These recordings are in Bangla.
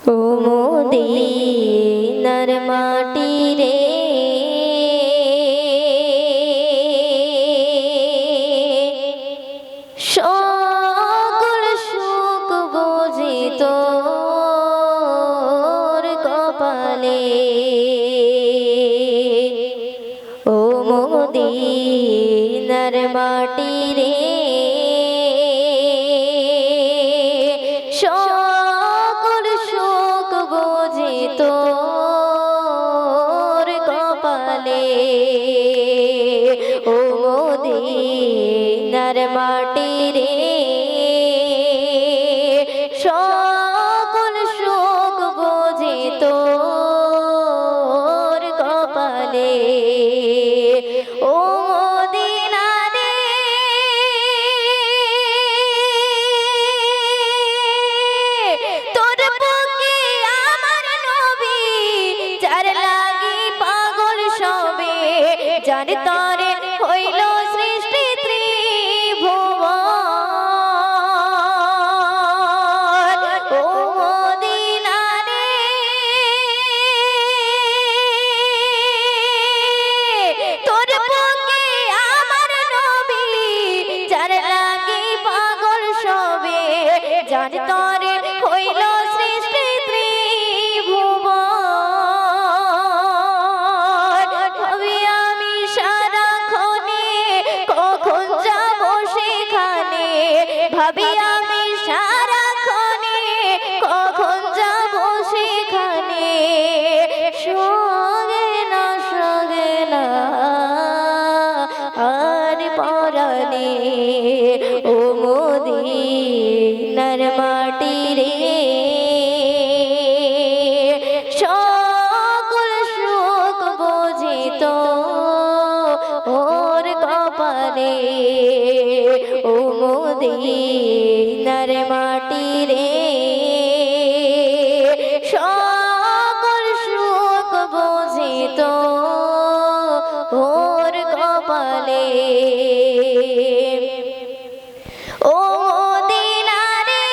ও মদিনার মাটি রে, সকল সুখ বুঝি তোর কপালে। ও মদিনার মাটি রে, সকল সুখ বুঝি তোর কপালে। ও মদিনার মাটি রে, সকল সুখ বুঝি তোর কপালে। ও মদিনা রে, তোর বুকে আমার নবী, যার লাগি পাগল সবে, যার তরে হইল সৃষ্টি ত্রিভুবন। ও মদিনা রে, তোর বুকে আমার নবী, যার লাগি পাগল সবে, যার তরে হইল সৃষ্টি ত্রিভুবন। ভাবি আমি সারাক্ষণে কখন যাব সেখানে, ভাবি আমি সারাক্ষণে কখন যাব সেখানে। সঙ্গে না সঙ্গে না আর পরাণে। ও মদিনার মাটি রে, সকল সুখ বুঝি তোর কপালে। ও মদিনার মাটি রে, সকল সুখ বুঝি তোর কপালে। ও মদিনা রে,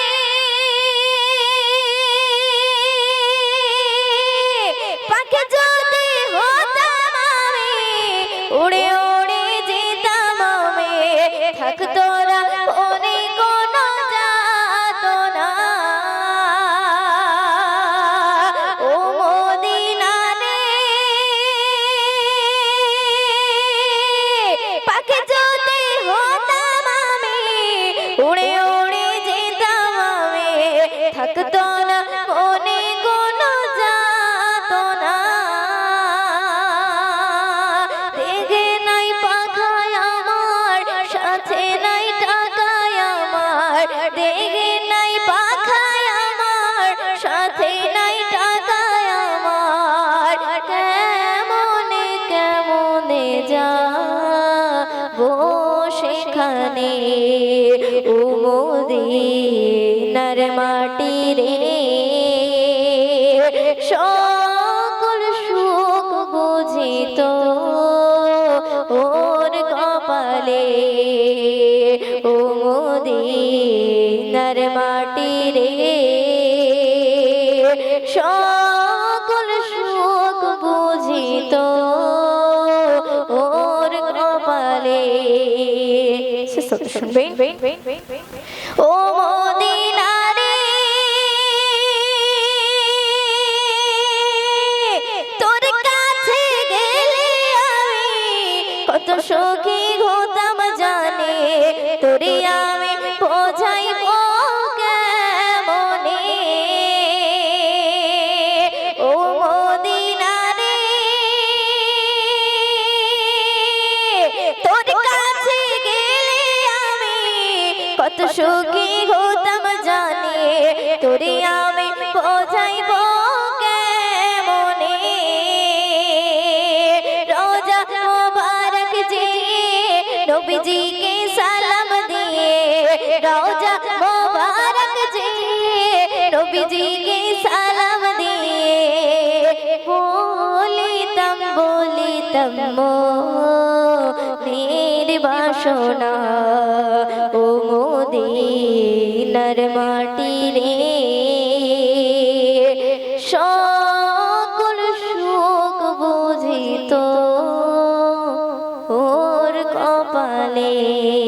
পাখি যদি হতাম আমি, উড়ে উড়ে যেতাম আমি, থাকতো না মনে কোনো যাতনা। ও মদিনা রে, পাখি যদি হতাম আমি, উড়ে উড়ে যেতাম আমি, থাকতো না মনে কোনো যাতনা। দেখে নাই পাখায় আমার, সাথে নাই টাকায় আমার, দেখে নাই পাখায় আমার, সাথে নাই টাকায় আমার। কেমনে কেমনে যাবো সেখানে। ও মদিনার মাটি রে, সকল সুখ বুঝি তোর কপালে। ও মদিনার মাটি রে, সকল সুখ বুঝি তোর কপালে। শুনবেন। ও মদিনা রে, তোর কাছে গেলে আমি কত সুখী হতাম জানে, তোরে আমি বোঝাইব কেমনে। ও মদিনা রে, তোর কাছে গেলে আমি কত সুখী হতাম জানে, তোরে আমি বোঝাইব কেমনে। রোজা মোবারক যে নবীজিকে সালাম দিয়ে, রোজা মোবারক যে নবীজিকে সালাম দিয়ে, বলিতাম বলিতাম মনের বাসনা। ও মদিনার মাটি রে, বলে